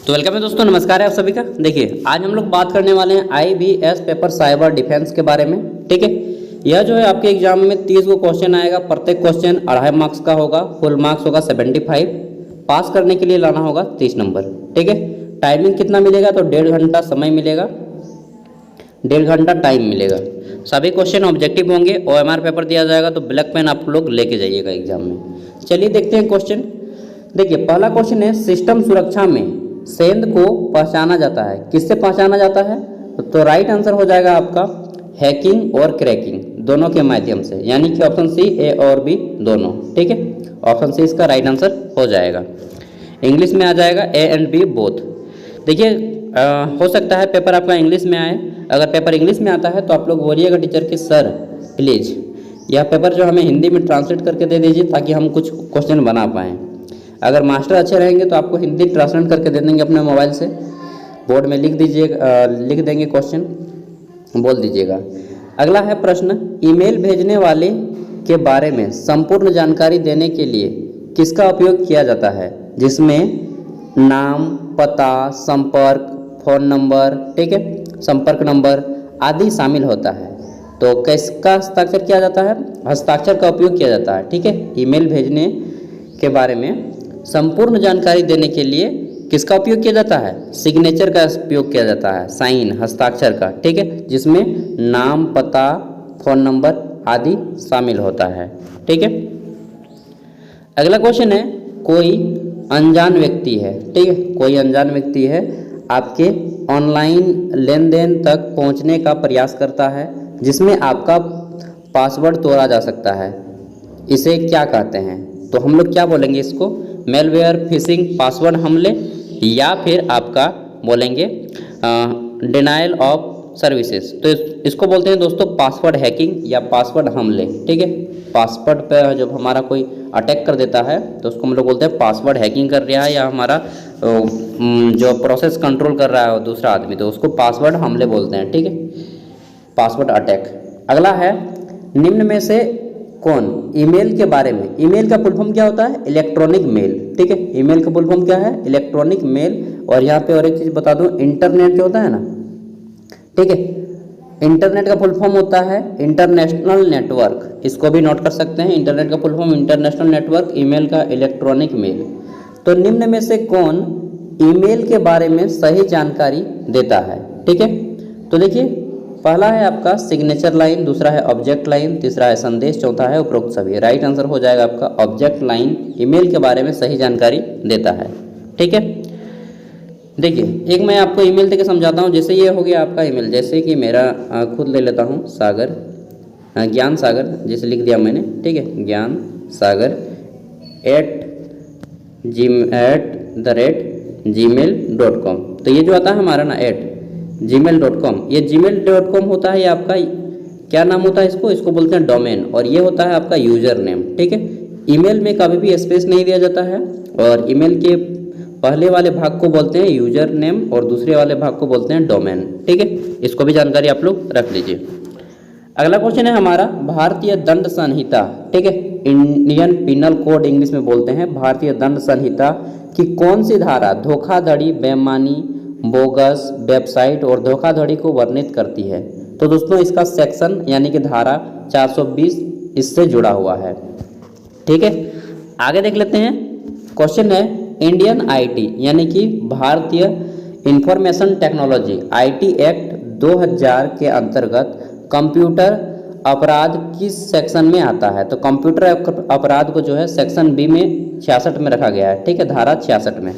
तो वेलकम है दोस्तों, नमस्कार है आप सभी का। देखिए आज हम लोग बात करने वाले हैं IBS पेपर साइबर डिफेंस के बारे में। ठीक है, यह जो है आपके एग्जाम में 30 को क्वेश्चन आएगा। प्रत्येक क्वेश्चन 2.5 मार्क्स का होगा, फुल मार्क्स होगा 75। पास करने के लिए लाना होगा 30 नंबर। ठीक है, टाइमिंग कितना मिलेगा तो 1.5 घंटा समय मिलेगा, 1.5 घंटा टाइम मिलेगा। सभी क्वेश्चन ऑब्जेक्टिव होंगे। OMR पेपर दिया जाएगा तो ब्लैक पेन आप लोग लेके जाइएगा एग्जाम में। चलिए देखते हैं क्वेश्चन। देखिए पहला क्वेश्चन है, सिस्टम सुरक्षा में सेंध को पहचाना जाता है, किससे पहचाना जाता है? तो राइट आंसर हो जाएगा आपका हैकिंग और क्रैकिंग दोनों के माध्यम से, यानी कि ऑप्शन सी ए और बी दोनों। ठीक है, ऑप्शन सी इसका राइट आंसर हो जाएगा। इंग्लिश में आ जाएगा ए एंड बी बोथ। देखिए हो सकता है पेपर आपका इंग्लिश में आए। अगर पेपर इंग्लिश में आता है तो आप लोग बोलिएगा टीचर कि सर प्लीज़ यह पेपर जो हमें हिंदी में ट्रांसलेट करके दे दीजिए ताकि हम कुछ क्वेश्चन बना पाएँ। अगर मास्टर अच्छे रहेंगे तो आपको हिंदी ट्रांसलेट करके दे देंगे अपने मोबाइल से, बोर्ड में लिख दीजिएगा, लिख देंगे क्वेश्चन, बोल दीजिएगा। अगला है प्रश्न, ईमेल भेजने वाले के बारे में संपूर्ण जानकारी देने के लिए किसका उपयोग किया जाता है, जिसमें नाम, पता, संपर्क, फ़ोन नंबर, ठीक है, संपर्क नंबर आदि शामिल होता है। तो किसका हस्ताक्षर किया जाता है? हस्ताक्षर का उपयोग किया जाता है। ठीक है, ईमेल भेजने के बारे में संपूर्ण जानकारी देने के लिए किसका उपयोग किया जाता है? सिग्नेचर का उपयोग किया जाता है, साइन, हस्ताक्षर का। ठीक है, जिसमें नाम, पता, फ़ोन नंबर आदि शामिल होता है। ठीक है, अगला क्वेश्चन है, कोई अनजान व्यक्ति है, ठीक है, कोई अनजान व्यक्ति है आपके ऑनलाइन लेन देन तक पहुंचने का प्रयास करता है जिसमें आपका पासवर्ड तोड़ा जा सकता है, इसे क्या कहते हैं? तो हम लोग क्या बोलेंगे इसको? मेलवेयर, फिशिंग, पासवर्ड हमले, या फिर आपका बोलेंगे डिनायल ऑफ सर्विसेज। तो इसको बोलते हैं दोस्तों पासवर्ड हैकिंग या पासवर्ड हमले। ठीक है, पासवर्ड पे जब हमारा कोई अटैक कर देता है तो उसको हम लोग बोलते हैं पासवर्ड हैकिंग कर रहा है, या हमारा जो प्रोसेस कंट्रोल कर रहा है दूसरा आदमी, तो उसको पासवर्ड हमले बोलते हैं। ठीक है, पासवर्ड अटैक। अगला है, निम्न में से कौन ईमेल के बारे में, ईमेल का फुल फॉर्म क्या होता है? Electronic mail. ठीक है, ईमेल का फुल फॉर्म क्या है? Electronic mail. और यहाँ पे और एक चीज़ बता दूँ, इंटरनेट जो होता है ना, ठीक है, इंटरनेट का फुल फॉर्म होता है इंटरनेशनल नेटवर्क। इसको भी नोट कर सकते हैं, इंटरनेट का full form international network, email का इलेक्ट्रॉनिक मेल। तो निम्न में से कौन ईमेल के बारे में सही जानकारी देता है? ठीक है, तो देखिए पहला है आपका सिग्नेचर लाइन, दूसरा है ऑब्जेक्ट लाइन, तीसरा है संदेश, चौथा है उपरोक्त सभी। राइट आंसर हो जाएगा आपका ऑब्जेक्ट लाइन ईमेल के बारे में सही जानकारी देता है। ठीक है, देखिए एक मैं आपको ईमेल देके समझाता हूँ। जैसे ये हो गया आपका ईमेल, जैसे कि मेरा खुद ले लेता हूँ, सागर, ज्ञान सागर जैसे लिख दिया मैंने। ठीक है, ज्ञान सागर @gmail.com। तो ये जो आता है हमारा ना @gmail.com, ये gmail.com होता है। ये आपका क्या नाम होता है? इसको बोलते हैं डोमेन, और ये होता है आपका यूजर नेम। ठीक है, ईमेल में कभी भी स्पेस नहीं दिया जाता है, और ईमेल के पहले वाले भाग को बोलते हैं यूजर नेम और दूसरे वाले भाग को बोलते हैं डोमेन। ठीक है, इसको भी जानकारी आप लोग रख लीजिए। अगला क्वेश्चन है हमारा, भारतीय दंड संहिता, ठीक है, इंडियन पिनल कोड इंग्लिश में बोलते हैं। भारतीय दंड संहिता की कौन सी धारा धोखाधड़ी, बेईमानी, बोगस वेबसाइट और धोखाधड़ी को वर्णित करती है? तो दोस्तों इसका सेक्शन यानी कि धारा 420 इससे जुड़ा हुआ है। ठीक है, आगे देख लेते हैं। क्वेश्चन है, इंडियन IT यानी कि भारतीय इंफॉर्मेशन टेक्नोलॉजी IT एक्ट 2000 के अंतर्गत कंप्यूटर अपराध किस सेक्शन में आता है? तो कंप्यूटर अपराध को जो है सेक्शन बी में 66 में रखा गया है। ठीक है, धारा 66 में।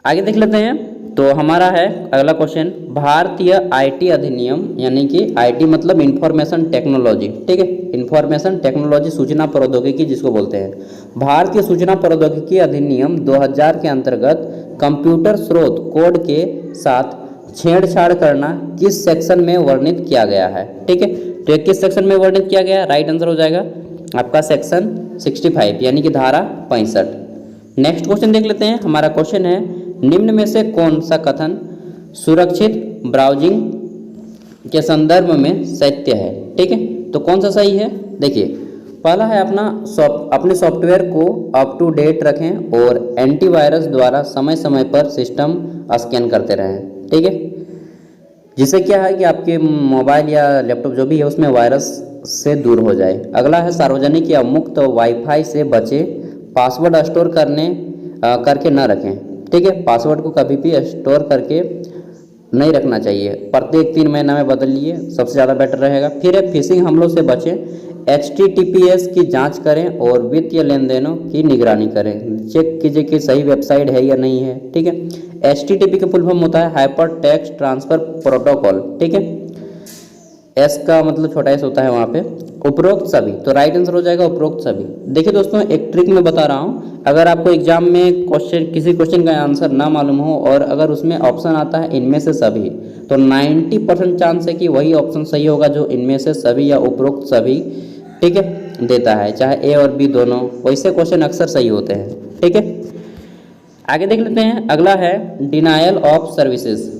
आगे देख लेते हैं। तो हमारा है अगला क्वेश्चन, भारतीय IT अधिनियम यानी कि IT मतलब इंफॉर्मेशन टेक्नोलॉजी। ठीक है, इंफॉर्मेशन टेक्नोलॉजी सूचना प्रौद्योगिकी जिसको बोलते हैं। भारतीय सूचना प्रौद्योगिकी अधिनियम 2000 के अंतर्गत कंप्यूटर स्रोत कोड के साथ छेड़छाड़ करना किस सेक्शन में वर्णित किया गया है? ठीक है, तो किस सेक्शन में वर्णित किया गया? राइट आंसर हो जाएगा आपका सेक्शन 65 यानी कि धारा 65। नेक्स्ट क्वेश्चन देख लेते हैं। हमारा क्वेश्चन है, निम्न में से कौन सा कथन सुरक्षित ब्राउजिंग के संदर्भ में सत्य है? ठीक है, तो कौन सा सही है? देखिए पहला है अपने सॉफ्टवेयर को अप टू डेट रखें और एंटीवायरस द्वारा समय समय पर सिस्टम स्कैन करते रहें, ठीक है। जिससे क्या है कि आपके मोबाइल या लैपटॉप जो भी है उसमें वायरस से दूर हो जाए। अगला है सार्वजनिक या मुक्त वाईफाई से बचे, पासवर्ड स्टोर करके न रखें, ठीक है। पासवर्ड को कभी भी स्टोर करके नहीं रखना चाहिए, प्रत्येक 3 महीना में बदलिए, सबसे ज़्यादा बेटर रहेगा। फिर है फिशिंग हमलों से बचें, HTTPS की जांच करें और वित्तीय लेन देनों की निगरानी करें। चेक कीजिए कि सही वेबसाइट है या नहीं है, ठीक है। HTTP का फुल फॉर्म होता है हाइपर टेक्स्ट ट्रांसफर प्रोटोकॉल, ठीक है। एस का मतलब छोटा एस होता है वहाँ पे। उपरोक्त सभी, तो राइट आंसर हो जाएगा उपरोक्त सभी। देखिए दोस्तों, एक ट्रिक मैं बता रहा हूँ, अगर आपको एग्जाम में किसी क्वेश्चन का आंसर ना मालूम हो और अगर उसमें ऑप्शन आता है इनमें से सभी, तो 90% चांस है कि वही ऑप्शन सही होगा जो इनमें से सभी या उपरोक्त सभी, ठीक है, देता है, चाहे ए और बी दोनों। वैसे क्वेश्चन अक्सर सही होते हैं, ठीक है। आगे देख लेते हैं, अगला है denial of services.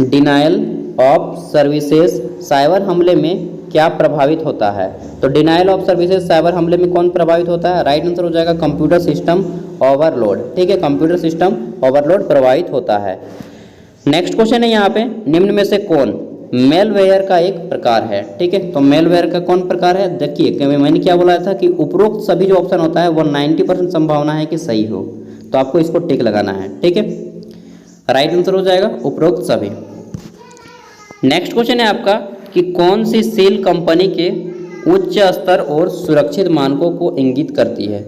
Denial of services cyber हमले में क्या प्रभावित होता है? तो डिनायल ऑफ सर्विसेज साइबर हमले में कौन प्रभावित होता है? राइट आंसर हो जाएगा कंप्यूटर सिस्टम ओवरलोड, ठीक है। कंप्यूटर सिस्टम ओवरलोड प्रभावित होता है। नेक्स्ट क्वेश्चन है यहाँ पे, निम्न में से कौन मेलवेयर का एक प्रकार है, ठीक है। तो मेलवेयर का कौन प्रकार है? देखिए मैंने क्या बोला था कि उपरोक्त सभी जो ऑप्शन होता है वो 90% संभावना है कि सही हो, तो आपको इसको टिक लगाना है, ठीक है। राइट आंसर हो जाएगा उपरोक्त सभी। नेक्स्ट क्वेश्चन है आपका कि कौन सी सील कंपनी के उच्च स्तर और सुरक्षित मानकों को इंगित करती है?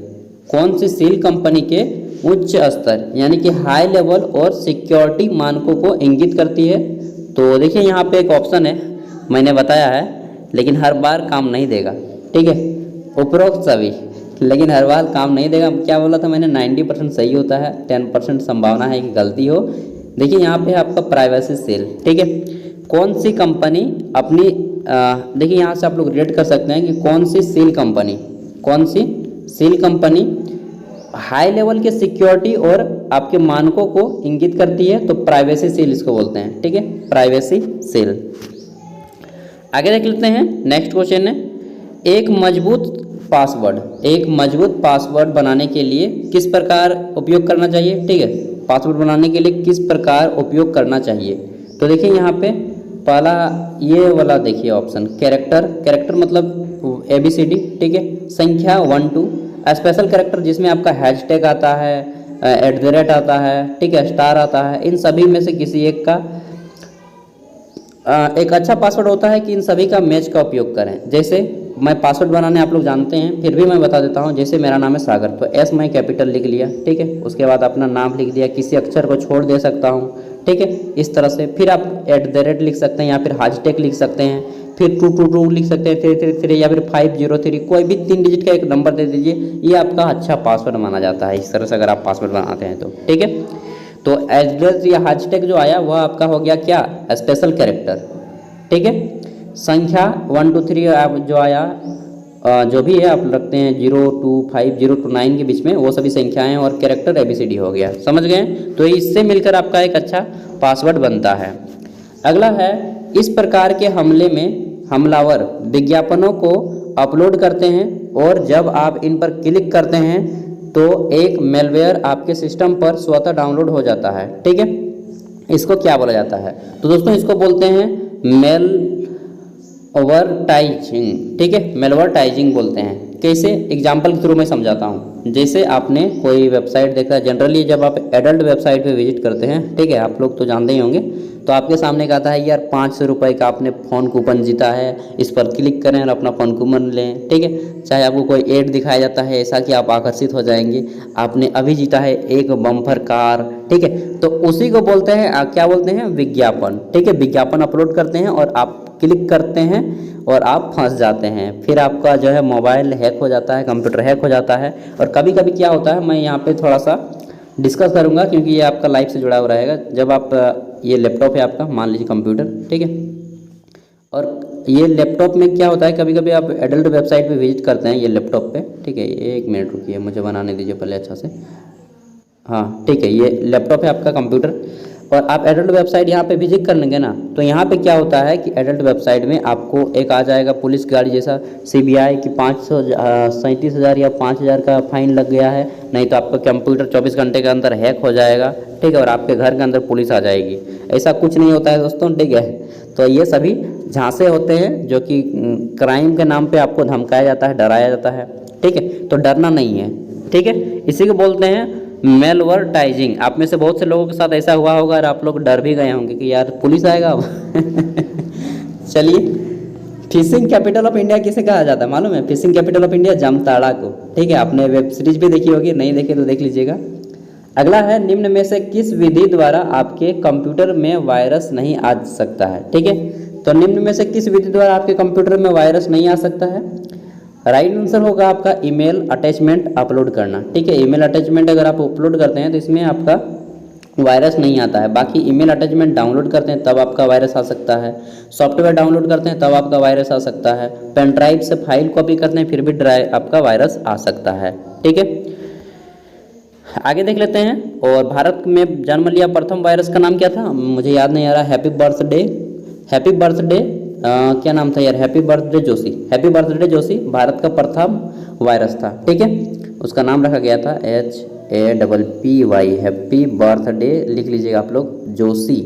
कौन सी सील कंपनी के उच्च स्तर यानी कि हाई लेवल और सिक्योरिटी मानकों को इंगित करती है? तो देखिए यहाँ पे एक ऑप्शन है, मैंने बताया है लेकिन हर बार काम नहीं देगा, ठीक है। उपरोक्त सभी, लेकिन हर बार काम नहीं देगा। क्या बोला था मैंने? 90% सही होता है, 10% संभावना है कि गलती हो। देखिए यहाँ पे आपका प्राइवेसी सेल, ठीक है। कौन सी कंपनी अपनी देखिए यहाँ से आप लोग रेट कर सकते हैं कि कौन सी सील कंपनी हाई लेवल के सिक्योरिटी और आपके मानकों को इंगित करती है, तो प्राइवेसी सील इसको बोलते हैं, ठीक है, प्राइवेसी सील। आगे देख लेते हैं, नेक्स्ट क्वेश्चन है, एक मजबूत पासवर्ड बनाने के लिए किस प्रकार उपयोग करना चाहिए? ठीक है, पासवर्ड बनाने के लिए किस प्रकार उपयोग करना चाहिए? तो देखिए यहाँ पे पहला ये वाला देखिए ऑप्शन, कैरेक्टर मतलब ABCD, ठीक है। संख्या 1 2, स्पेशल कैरेक्टर जिसमें आपका हैशटैग आता है, @ आता है, ठीक है, स्टार आता है, इन सभी में से किसी एक का एक अच्छा पासवर्ड होता है कि इन सभी का मैच का उपयोग करें। जैसे मैं पासवर्ड बनाने आप लोग जानते हैं, फिर भी मैं बता देता हूं। जैसे मेरा नाम है सागर, तो S मैं कैपिटल लिख लिया, ठीक है, उसके बाद अपना नाम लिख दिया, किसी अक्षर को छोड़ दे सकता हूं, ठीक है, इस तरह से। फिर आप @ लिख सकते हैं या फिर हैशटैग लिख सकते हैं, फिर 222 लिख सकते हैं, 333 या फिर 503, कोई भी 3 डिजिट का एक नंबर दे दीजिए, ये आपका अच्छा पासवर्ड माना जाता है। इस तरह से अगर आप पासवर्ड बनाते हैं तो, ठीक है। तो एड्रेस या हैशटैग जो आया वह आपका हो गया क्या? स्पेशल कैरेक्टर, ठीक है। संख्या 1 2 3 जो आया, जो भी है आप रखते हैं 0 2 5 0 to 9 के बीच में, वो सभी संख्याएं और कैरेक्टर ABCD हो गया, समझ गए? तो इससे मिलकर आपका एक अच्छा पासवर्ड बनता है। अगला है, इस प्रकार के हमले में हमलावर विज्ञापनों को अपलोड करते हैं और जब आप इन पर क्लिक करते हैं तो एक मेलवेयर आपके सिस्टम पर स्वतः डाउनलोड हो जाता है, ठीक है। इसको क्या बोला जाता है? तो दोस्तों इसको बोलते हैं मेलवर्टाइजिंग, ठीक है, मेलवर्टाइजिंग बोलते हैं। कैसे? एग्जाम्पल के थ्रू मैं समझाता हूँ। जैसे आपने कोई वेबसाइट देखा, जनरली जब आप एडल्ट वेबसाइट पे विजिट करते हैं, ठीक है, आप लोग तो जानते ही होंगे, तो आपके सामने का आता है यार 500 रुपये का आपने फ़ोन कूपन जीता है, इस पर क्लिक करें और अपना फ़ोन कूपन लें, ठीक है। चाहे आपको कोई ऐड दिखाया जाता है ऐसा कि आप आकर्षित हो जाएंगे, आपने अभी जीता है एक बम्पर कार, ठीक है। तो उसी को बोलते हैं क्या बोलते हैं? विज्ञापन, ठीक है। विज्ञापन अपलोड करते हैं और आप क्लिक करते हैं और आप फंस जाते हैं, फिर आपका जो है मोबाइल हैक हो जाता है, कंप्यूटर हैक हो जाता है। और कभी कभी क्या होता है, मैं यहाँ पे थोड़ा सा डिस्कस करूँगा क्योंकि ये आपका लाइफ से जुड़ा हुआ रहेगा। जब आप ये लैपटॉप है आपका, मान लीजिए कंप्यूटर, ठीक है, और ये लैपटॉप में क्या होता है, कभी कभी आप एडल्ट वेबसाइट पे विजिट करते हैं ये लैपटॉप पे, ठीक है। एक मिनट रुकिए, मुझे बनाने दीजिए पहले अच्छा से। हाँ ठीक है, ये लैपटॉप है आपका कंप्यूटर, और आप एडल्ट वेबसाइट यहाँ पे विजिट कर लेंगे ना, तो यहाँ पे क्या होता है कि एडल्ट वेबसाइट में आपको एक आ जाएगा पुलिस गाड़ी जैसा CBI की 537,000 या 5,000 का फाइन लग गया है, नहीं तो आपका कंप्यूटर 24 घंटे के अंदर हैक हो जाएगा, ठीक है, और आपके घर के अंदर पुलिस आ जाएगी। ऐसा कुछ नहीं होता है दोस्तों, ठीक है। तो ये सभी झांसे होते हैं जो कि क्राइम के नाम पे आपको धमकाया जाता है, डराया जाता है, ठीक है। तो डरना नहीं है, ठीक है। इसी को बोलते हैं मेलवर्टाइजिंग। आप में से बहुत से लोगों के साथ ऐसा हुआ होगा और आप लोग डर भी गए होंगे कि यार पुलिस आएगा अब। चलिए, फिशिंग कैपिटल ऑफ इंडिया किसे कहा जाता है मालूम है? Fishing capital of India Jamtara को, ठीक है। आपने वेब सीरीज भी देखी होगी, नहीं देखे तो देख लीजिएगा। अगला है, निम्न में से किस विधि द्वारा आपके कंप्यूटर में वायरस नहीं आ सकता है, ठीक है। तो निम्न में से किस विधि द्वारा आपके कंप्यूटर में वायरस नहीं आ सकता है? राइट आंसर होगा आपका ईमेल अटैचमेंट अपलोड करना, ठीक है। ईमेल अटैचमेंट अगर आप अपलोड करते हैं तो इसमें आपका वायरस नहीं आता है। बाकी ईमेल अटैचमेंट डाउनलोड करते हैं तब आपका वायरस आ सकता है, सॉफ्टवेयर डाउनलोड करते हैं तब आपका वायरस आ सकता है, पेन ड्राइव से फाइल कॉपी करते हैं फिर भी आपका वायरस आ सकता है, ठीक है। आगे देख लेते हैं। और भारत में जन्म लिया प्रथम वायरस का नाम क्या था? मुझे याद नहीं आ रहा। हैप्पी बर्थडे क्या नाम था यार? Happy birthday Joshi. Happy birthday Joshi Bharat का प्रथम वायरस था, ठीक है। उसका नाम रखा गया था HAPPY, हैप्पी बर्थडे लिख लीजिएगा आप लोग, जोशी,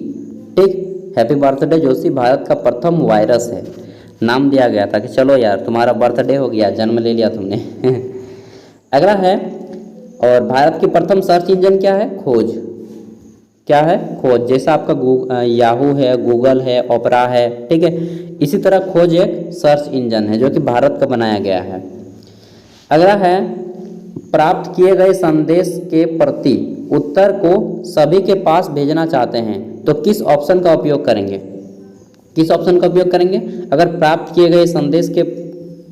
ठीक। हैप्पी बर्थडे जोशी भारत का प्रथम वायरस है, नाम दिया गया था कि चलो यार तुम्हारा बर्थडे हो गया, जन्म ले लिया तुमने। अगला है, और भारत की प्रथम सर्च इंजन क्या है? खोज। क्या है? खोज। जैसा आपका याहू है, गूगल है, ओपरा है, ठीक है, इसी तरह खोज एक सर्च इंजन है जो कि भारत का बनाया गया है। अगला है, प्राप्त किए गए संदेश के प्रति उत्तर को सभी के पास भेजना चाहते हैं तो किस ऑप्शन का उपयोग करेंगे? किस ऑप्शन का उपयोग करेंगे? अगर प्राप्त किए गए संदेश के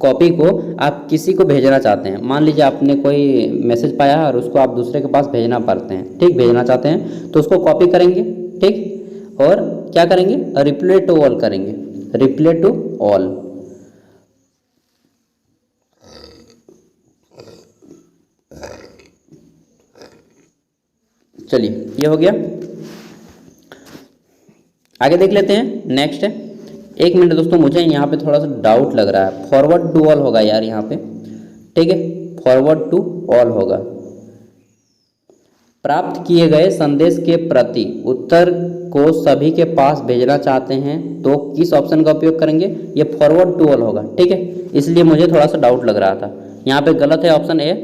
कॉपी को आप किसी को भेजना चाहते हैं, मान लीजिए आपने कोई मैसेज पाया है और उसको आप दूसरे के पास भेजना पाते हैं, ठीक, भेजना चाहते हैं तो उसको कॉपी करेंगे, ठीक, और क्या करेंगे? रिप्लाई टू ऑल करेंगे, रिप्लाई टू ऑल। चलिए, ये हो गया। आगे देख लेते हैं। नेक्स्ट है, एक मिनट दोस्तों, मुझे यहाँ पे थोड़ा सा डाउट लग रहा है। फॉरवर्ड टू ऑल होगा यार यहाँ पे, ठीक है, फॉरवर्ड टू ऑल होगा। प्राप्त किए गए संदेश के प्रति उत्तर को सभी के पास भेजना चाहते हैं तो किस ऑप्शन का उपयोग करेंगे? ये फॉरवर्ड टू ऑल होगा, ठीक है, इसलिए मुझे थोड़ा सा डाउट लग रहा था। यहाँ पे गलत है, option A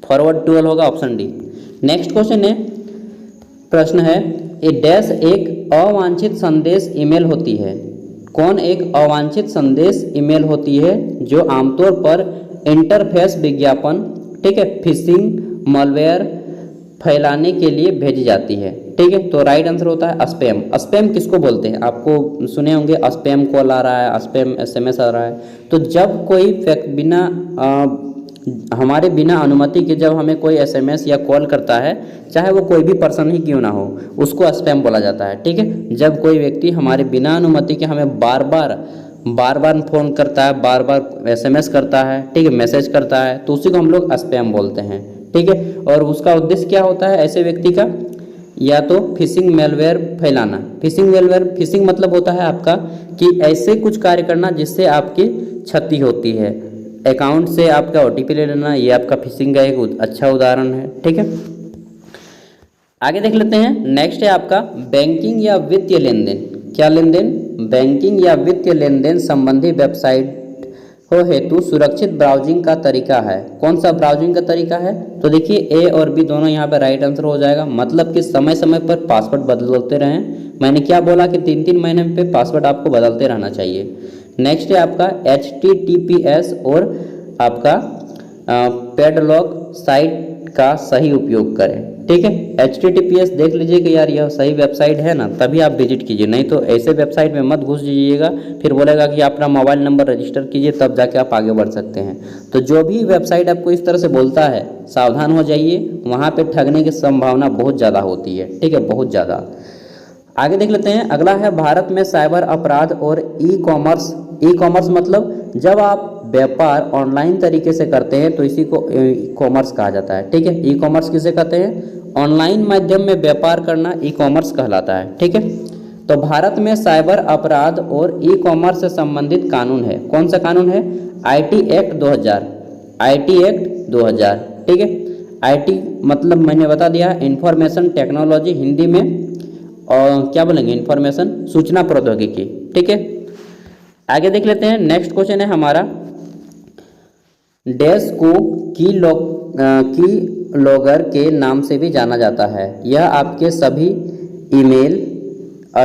forward to all होगा, ऑप्शन डी। नेक्स्ट क्वेश्चन है, प्रश्न है, ए डैश एक अवांछित संदेश ईमेल होती है। कौन एक अवांछित संदेश ईमेल होती है जो आमतौर पर इंटरफेस विज्ञापन, ठीक है, फिशिंग, मॉलवेयर फैलाने के लिए भेजी जाती है, ठीक है। तो राइट आंसर होता है स्पैम। स्पैम किसको बोलते हैं? आपको सुने होंगे, स्पैम कॉल आ रहा है, स्पैम SMS आ रहा है। तो जब कोई हमारे बिना अनुमति के जब हमें कोई SMS या कॉल करता है, चाहे वो कोई भी पर्सन ही क्यों ना हो, उसको स्पैम बोला जाता है, ठीक है। जब कोई व्यक्ति हमारे बिना अनुमति के हमें बार बार फ़ोन करता है, बार बार SMS करता है, ठीक है, मैसेज करता है, तो उसी को हम लोग स्पैम बोलते हैं, ठीक है। और उसका उद्देश्य क्या होता है ऐसे व्यक्ति का? या तो फिशिंग मेलवेयर फैलाना। फिशिंग मतलब होता है आपका कि ऐसे कुछ कार्य करना जिससे आपकी क्षति होती है, अकाउंट से आपका OTP ले लेना, ये आपका फिशिंग का एक अच्छा उदाहरण है, ठीक है। आगे देख लेते हैं। नेक्स्ट है आपका बैंकिंग या वित्तीय लेन देन। क्या लेन देन? बैंकिंग या वित्तीय लेन देन संबंधी वेबसाइट हो हेतु सुरक्षित ब्राउजिंग का तरीका है। कौन सा ब्राउजिंग का तरीका है? तो देखिए, ए और बी दोनों यहाँ पर राइट आंसर हो जाएगा। मतलब कि समय समय पर पासवर्ड बदलते रहें। मैंने क्या बोला कि 3-3 महीने पे पासवर्ड आपको बदलते रहना चाहिए। नेक्स्ट है आपका HTTPS और आपका पैडलॉक साइट का सही उपयोग करें, ठीक है। HTTPS देख लीजिए कि यार यह सही वेबसाइट है ना, तभी आप विजिट कीजिए, नहीं तो ऐसे वेबसाइट में मत घुस जाइएगा, फिर बोलेगा कि अपना मोबाइल नंबर रजिस्टर कीजिए तब जाके आप आगे बढ़ सकते हैं। तो जो भी वेबसाइट आपको इस तरह से बोलता है, सावधान हो जाइए, वहाँ पे ठगने की संभावना बहुत ज़्यादा होती है, ठीक है, बहुत ज़्यादा। आगे देख लेते हैं। अगला है भारत में साइबर अपराध और ई कॉमर्स मतलब जब आप व्यापार ऑनलाइन तरीके से करते हैं तो इसी को ई कॉमर्स कहा जाता है, ठीक है। ई कॉमर्स किसे कहते हैं? ऑनलाइन माध्यम में व्यापार करना ई कॉमर्स कहलाता है। ठीक है, तो भारत में साइबर अपराध और ई कॉमर्स से संबंधित कानून है। कौन सा कानून है? IT act 2000, IT act 2000। ठीक है, आईटी मतलब मैंने बता दिया इंफॉर्मेशन टेक्नोलॉजी, हिंदी में और क्या बोलेंगे, इंफॉर्मेशन सूचना प्रौद्योगिकी। ठीक है, आगे देख लेते हैं। नेक्स्ट क्वेश्चन है हमारा, डैश को की लॉगर के नाम से भी जाना जाता है। यह आपके सभी ईमेल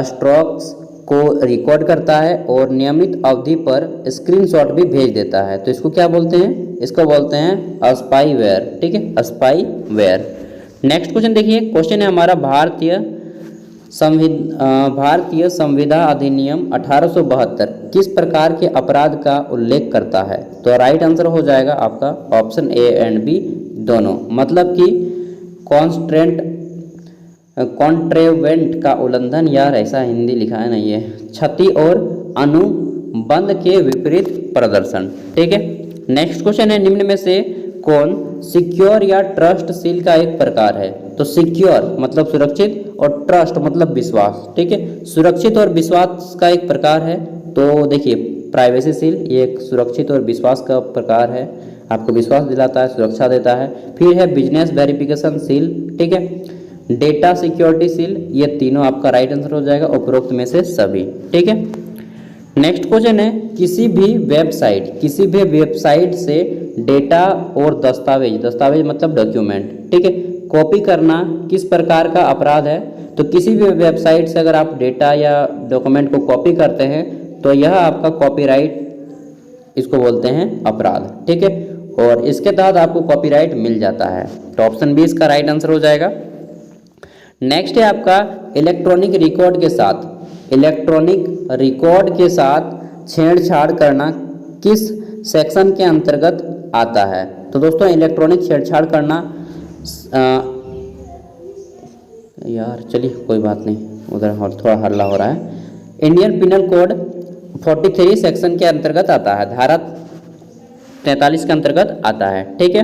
स्ट्रोक्स को रिकॉर्ड करता है और नियमित अवधि पर स्क्रीनशॉट भी भेज देता है। तो इसको क्या बोलते हैं? इसको बोलते हैं स्पाईवेयर। ठीक है, स्पाईवेयर। नेक्स्ट क्वेश्चन देखिए, क्वेश्चन है हमारा, भारतीय संविदा अधिनियम 1872 किस प्रकार के अपराध का उल्लेख करता है? तो राइट आंसर हो जाएगा आपका ऑप्शन ए एंड बी दोनों, मतलब कि कॉन्ट्रेवेंट का उल्लंघन, यार ऐसा हिंदी लिखा है नहीं है, क्षति और अनुबंध के विपरीत प्रदर्शन। ठीक है, नेक्स्ट क्वेश्चन है, निम्न में से कौन सिक्योर या ट्रस्टशील का एक प्रकार है? तो सिक्योर मतलब सुरक्षित और ट्रस्ट मतलब विश्वास। ठीक है, सुरक्षित और विश्वास का एक प्रकार है। तो देखिए प्राइवेसीशील, ये एक सुरक्षित और विश्वास का प्रकार है, आपको विश्वास दिलाता है, सुरक्षा देता है। फिर है बिजनेस वेरिफिकेशनशील। ठीक है, डेटा सिक्योरिटीशील, ये तीनों आपका राइट आंसर हो जाएगा उपरोक्त में से सभी। ठीक है, नेक्स्ट क्वेश्चन है, किसी भी वेबसाइट से डेटा और दस्तावेज मतलब डॉक्यूमेंट, ठीक है, कॉपी करना किस प्रकार का अपराध है? तो किसी भी वेबसाइट से अगर आप डेटा या डॉक्यूमेंट को कॉपी करते हैं तो यह आपका कॉपीराइट, इसको बोलते हैं अपराध। ठीक है, और इसके तहत आपको कॉपीराइट मिल जाता है। तो ऑप्शन बी इसका राइट आंसर हो जाएगा। नेक्स्ट है आपका, इलेक्ट्रॉनिक रिकॉर्ड के साथ छेड़छाड़ करना किस सेक्शन के अंतर्गत आता है? तो दोस्तों इलेक्ट्रॉनिक छेड़छाड़ करना, यार चलिए कोई बात नहीं, उधर थोड़ा हल्ला हो रहा है, इंडियन पिनल कोड 43 सेक्शन के अंतर्गत आता है, धारा 43 के अंतर्गत आता है। ठीक है,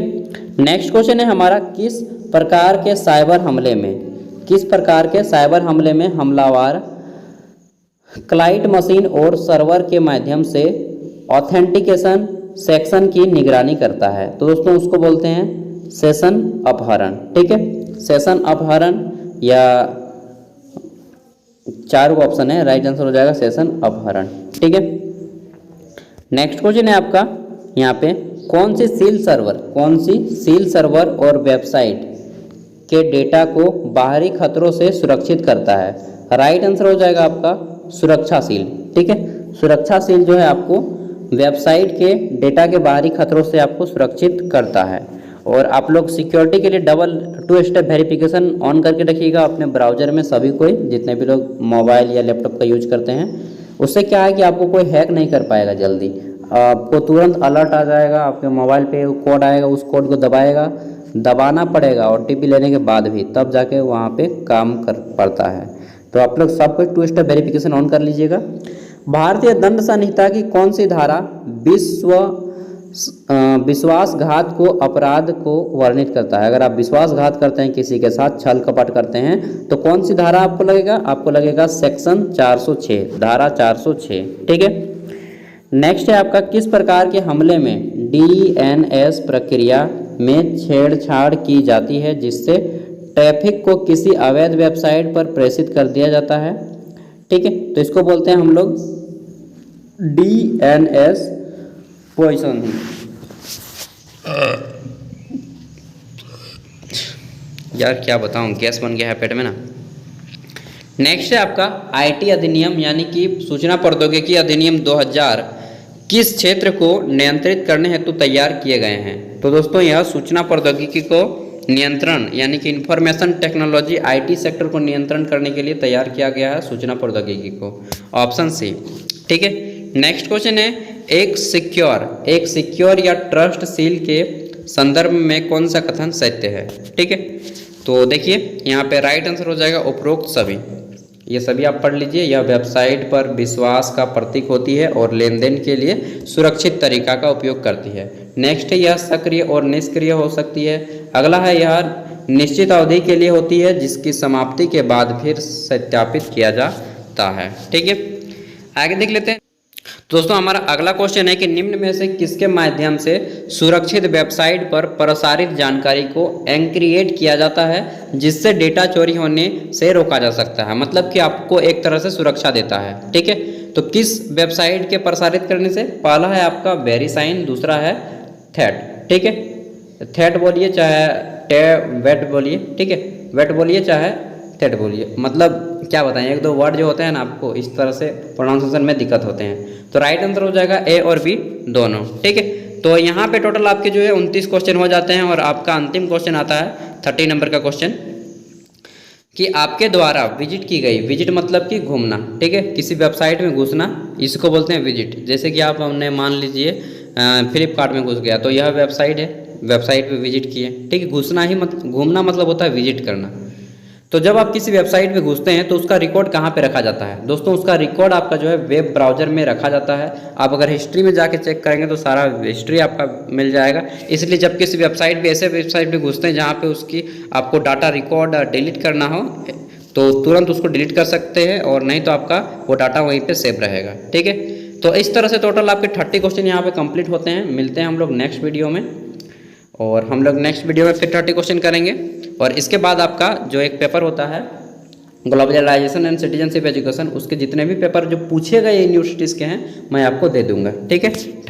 नेक्स्ट क्वेश्चन है हमारा, किस प्रकार के साइबर हमले में हमलावर क्लाइंट मशीन और सर्वर के माध्यम से ऑथेंटिकेशन सेक्शन की निगरानी करता है? तो दोस्तों उसको बोलते हैं सेशन अपहरण। ठीक है, सेशन अपहरण, या चार ऑप्शन है, राइट आंसर हो जाएगा सेशन अपहरण। ठीक है, नेक्स्ट क्वेश्चन है आपका यहाँ पे, कौन सी सील सर्वर और वेबसाइट के डेटा को बाहरी खतरों से सुरक्षित करता है? राइट आंसर हो जाएगा आपका सुरक्षाशील। ठीक है, सुरक्षाशील जो है आपको वेबसाइट के डेटा के बाहरी खतरों से आपको सुरक्षित करता है। और आप लोग सिक्योरिटी के लिए डबल 2 स्टेप वेरिफिकेशन ऑन करके रखिएगा अपने ब्राउजर में, सभी कोई जितने भी लोग मोबाइल या लैपटॉप का यूज करते हैं। उससे क्या है कि आपको कोई हैक नहीं कर पाएगा जल्दी, आपको तुरंत अलर्ट आ जाएगा, आपके मोबाइल पे कोड आएगा, उस कोड को दबाना पड़ेगा OTP लेने के बाद भी, तब जाके वहाँ पे काम कर पड़ता है। तो आप लोग सब कुछ 2 स्टेप वेरिफिकेशन ऑन कर लीजिएगा। भारतीय दंड संहिता की कौन सी धारा विश्वासघात को अपराध को वर्णित करता है? अगर आप विश्वासघात करते हैं, किसी के साथ छल कपट करते हैं, तो कौन सी धारा आपको लगेगा? आपको लगेगा सेक्शन 406, धारा 406। ठीक है, नेक्स्ट है आपका, किस प्रकार के हमले में DNS प्रक्रिया में छेड़छाड़ की जाती है जिससे ट्रैफिक को किसी अवैध वेबसाइट पर प्रेषित कर दिया जाता है? ठीक है, तो इसको बोलते हैं हम लोग DNS पॉइजनिंग। यार क्या बताऊं, गैस बन गया है पेट में ना। नेक्स्ट है आपका IT अधिनियम, यानी कि सूचना प्रौद्योगिकी अधिनियम 2000 किस क्षेत्र को नियंत्रित करने हेतु तैयार किए गए हैं? तो दोस्तों यह सूचना प्रौद्योगिकी को नियंत्रण, यानी कि इंफॉर्मेशन टेक्नोलॉजी IT सेक्टर को नियंत्रण करने के लिए तैयार किया गया है सूचना प्रौद्योगिकी को, ऑप्शन सी। ठीक है, नेक्स्ट क्वेश्चन है, एक सिक्योर या ट्रस्टशील के संदर्भ में कौन सा कथन सत्य है? ठीक है, तो देखिए यहाँ पे राइट आंसर हो जाएगा उपरोक्त सभी, ये सभी आप पढ़ लीजिए। यह वेबसाइट पर विश्वास का प्रतीक होती है और लेन देन के लिए सुरक्षित तरीका का उपयोग करती है। नेक्स्ट है, यह सक्रिय और निष्क्रिय हो सकती है। अगला है, निश्चित अवधि के लिए होती है जिसकी समाप्ति के बाद फिर सत्यापित किया जाता है। ठीक है, आगे देख लेते हैं। तो दोस्तों हमारा अगला क्वेश्चन है कि निम्न में से किसके माध्यम से सुरक्षित वेबसाइट पर प्रसारित जानकारी को एन्क्रिप्ट किया जाता है जिससे डेटा चोरी होने से रोका जा सकता है, मतलब कि आपको एक तरह से सुरक्षा देता है। ठीक है, तो किस वेबसाइट के प्रसारित करने से? पहला है आपका वेरीसाइन, दूसरा है थेट। ठीक है, थेट बोलिए चाहे वेट बोलिए, ठीक है, वेट बोलिए चाहे थेट बोलिए, मतलब क्या बताएं, एक दो वर्ड जो होते हैं ना आपको इस तरह से प्रोनाउंसिएशन में दिक्कत होते हैं। तो राइट आंसर हो जाएगा ए और बी दोनों। ठीक है, तो यहाँ पे टोटल आपके जो है 29 क्वेश्चन हो जाते हैं और आपका अंतिम क्वेश्चन आता है 30 नंबर का क्वेश्चन कि आपके द्वारा विजिट की गई, विजिट मतलब कि घूमना, ठीक है, किसी वेबसाइट में घुसना, इसको बोलते हैं विजिट। जैसे कि आप हमने मान लीजिए फ्लिपकार्ट में घुस गया तो यह वेबसाइट है, वेबसाइट पे विजिट किए। ठीक है, घुसना ही घूमना मतलब होता है विजिट करना। तो जब आप किसी वेबसाइट पे घुसते हैं तो उसका रिकॉर्ड कहाँ पे रखा जाता है? दोस्तों उसका रिकॉर्ड आपका जो है वेब ब्राउज़र में रखा जाता है। आप अगर हिस्ट्री में जाके चेक करेंगे तो सारा हिस्ट्री आपका मिल जाएगा। इसलिए जब किसी वेबसाइट पे, ऐसे वेबसाइट पे घुसते हैं जहाँ पे उसकी आपको डाटा रिकॉर्ड डिलीट करना हो तो तुरंत उसको डिलीट कर सकते हैं, और नहीं तो आपका वो डाटा वहीं पर सेव रहेगा। ठीक है, तो इस तरह से टोटल आपके 30 क्वेश्चन यहाँ पर कंप्लीट होते हैं। मिलते हैं हम लोग नेक्स्ट वीडियो में, और हम लोग नेक्स्ट वीडियो में फिर 30 क्वेश्चन करेंगे। और इसके बाद आपका जो एक पेपर होता है ग्लोबलाइजेशन एंड सिटीजनशिप एजुकेशन, उसके जितने भी पेपर जो पूछे गए यूनिवर्सिटीज़ के हैं मैं आपको दे दूंगा। ठीक है, थैंक